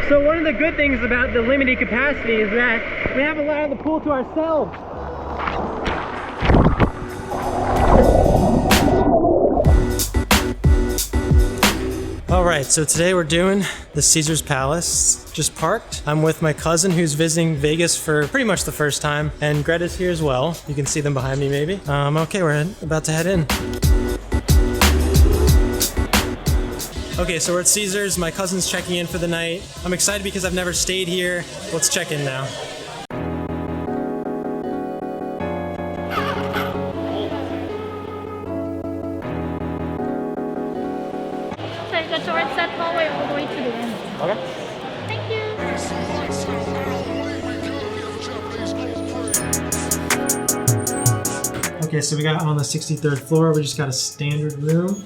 So one of the good things about the limited capacity is that we have a lot of the pool to ourselves. All right, so today we're doing the Caesars Palace. Just parked. I'm with my cousin who's visiting Vegas for pretty much the first time, and Greta's here as well. You can see them behind me maybe. Okay, we're about to head in. Okay, so we're at Caesars. My cousin's checking in for the night. I'm excited because I've never stayed here. Let's check in now. Take a towards that hallway all the way to the end. Okay. Thank you. Okay, so we got on the 63rd floor. We just got a standard room.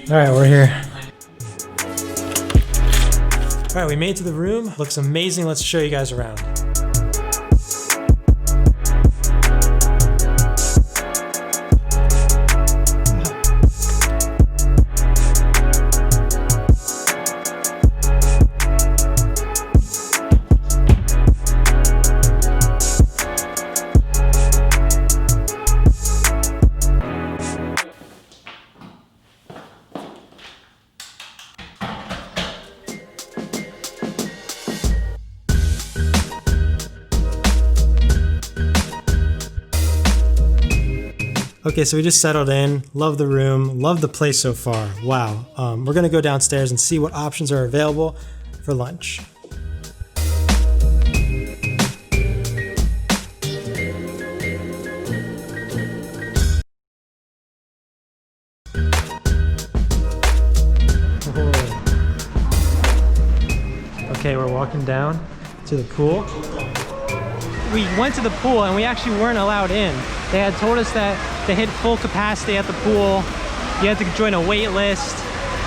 All right, we're here. All right, we made it to the room. Looks amazing. Let's show you guys around. Okay, so we just settled in. Love the room, love the place so far. Wow. We're gonna go downstairs and see what options are available for lunch. Okay, we're walking down to the pool. We went to the pool and we actually weren't allowed in. They had told us that they hit full capacity at the pool. You had to join a wait list.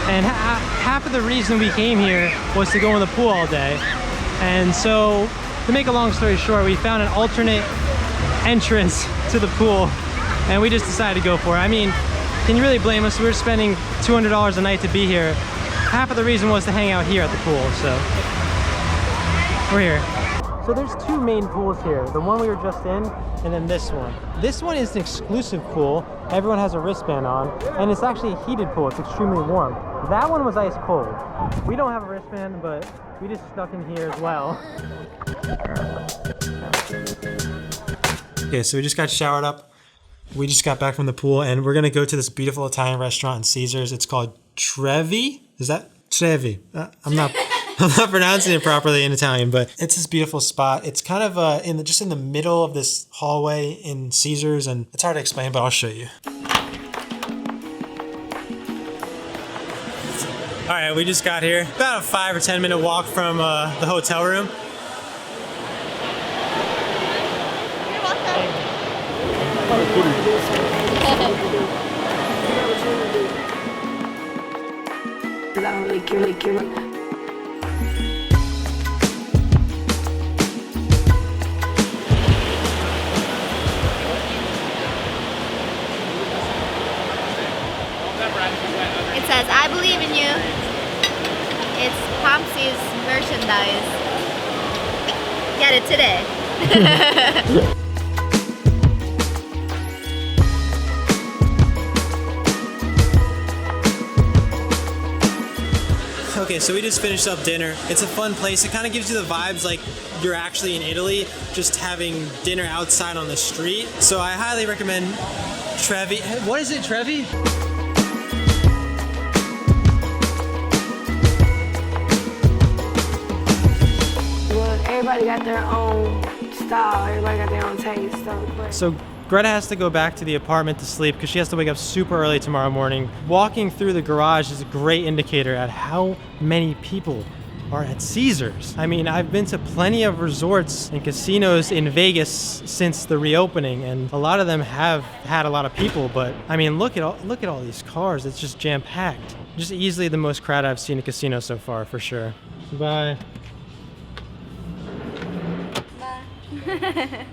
And half of the reason we came here was to go in the pool all day. And so, to make a long story short, we found an alternate entrance to the pool and we just decided to go for it. I mean, can you really blame us? We were spending $200 a night to be here. Half of the reason was to hang out here at the pool, so we're here. So there's two main pools here. The one we were just in, and then this one. This one is an exclusive pool. Everyone has a wristband on, and it's actually a heated pool. It's extremely warm. That one was ice cold. We don't have a wristband, but we just stuck in here as well. Okay, so we just got showered up. We just got back from the pool, and we're gonna go to this beautiful Italian restaurant in Caesars. It's called Trevi. Is that Trevi? I'm not pronouncing it properly in Italian, but it's this beautiful spot. It's kind of just in the middle of this hallway in Caesars, and it's hard to explain, but I'll show you. All right, we just got here. About a 5 or 10 minute walk from the hotel room. You're welcome. It says, I believe in you. It's Pompsie's merchandise. Get it today. Okay, so we just finished up dinner. It's a fun place. It kind of gives you the vibes like you're actually in Italy, just having dinner outside on the street. So I highly recommend Trevi. What is it, Trevi? Well, everybody got their own style. Everybody got their own taste. So Greta has to go back to the apartment to sleep because she has to wake up super early tomorrow morning. Walking through the garage is a great indicator at how many people are at Caesars. I mean, I've been to plenty of resorts and casinos in Vegas since the reopening, and a lot of them have had a lot of people, but I mean, look at all these cars. It's just jam-packed. Just easily the most crowd I've seen in a casino so far, for sure. Bye. Bye.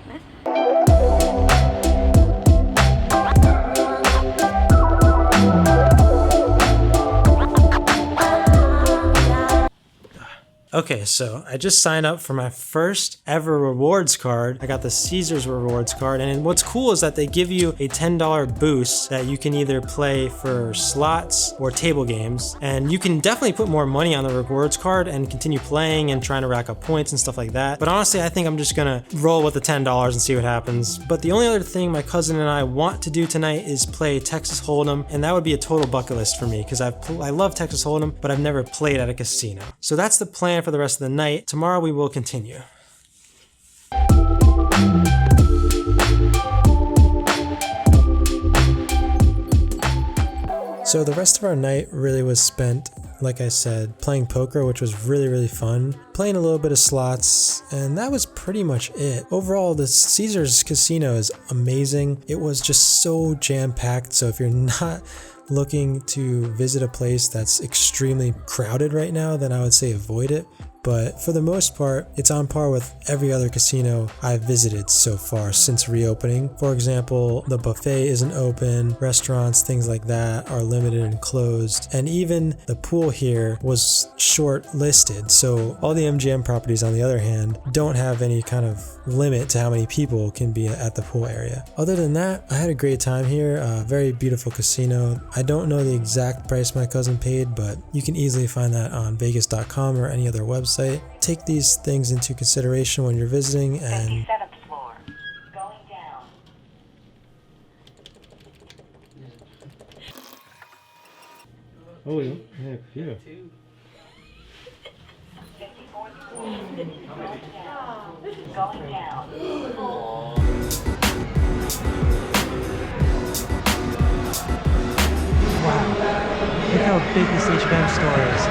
Okay, so I just signed up for my first ever rewards card. I got the Caesars rewards card, and what's cool is that they give you a $10 boost that you can either play for slots or table games, and you can definitely put more money on the rewards card and continue playing and trying to rack up points and stuff like that. But honestly, I think I'm just gonna roll with the $10 and see what happens. But the only other thing my cousin and I want to do tonight is play Texas Hold'em, and that would be a total bucket list for me because I love Texas Hold'em, but I've never played at a casino. So that's the plan for the rest of the night. Tomorrow we will continue. So the rest of our night really was spent, like I said, playing poker, which was really fun, playing a little bit of slots, and that was pretty much it. Overall, the Caesars Casino is amazing. It was just so jam-packed, so if you're not looking to visit a place that's extremely crowded right now, then I would say avoid it. But for the most part, it's on par with every other casino I've visited so far since reopening. For example, the buffet isn't open, restaurants, things like that are limited and closed, and even the pool here was short-listed. So all the MGM properties, on the other hand, don't have any kind of limit to how many people can be at the pool area. Other than that, I had a great time here. A very beautiful casino. I don't know the exact price my cousin paid, but you can easily find that on Vegas.com or any other website. Take these things into consideration when you're visiting, and 57th floor, going down. oh yeah, yeah. 54th floor, going down. Wow, look how big this H&M store is.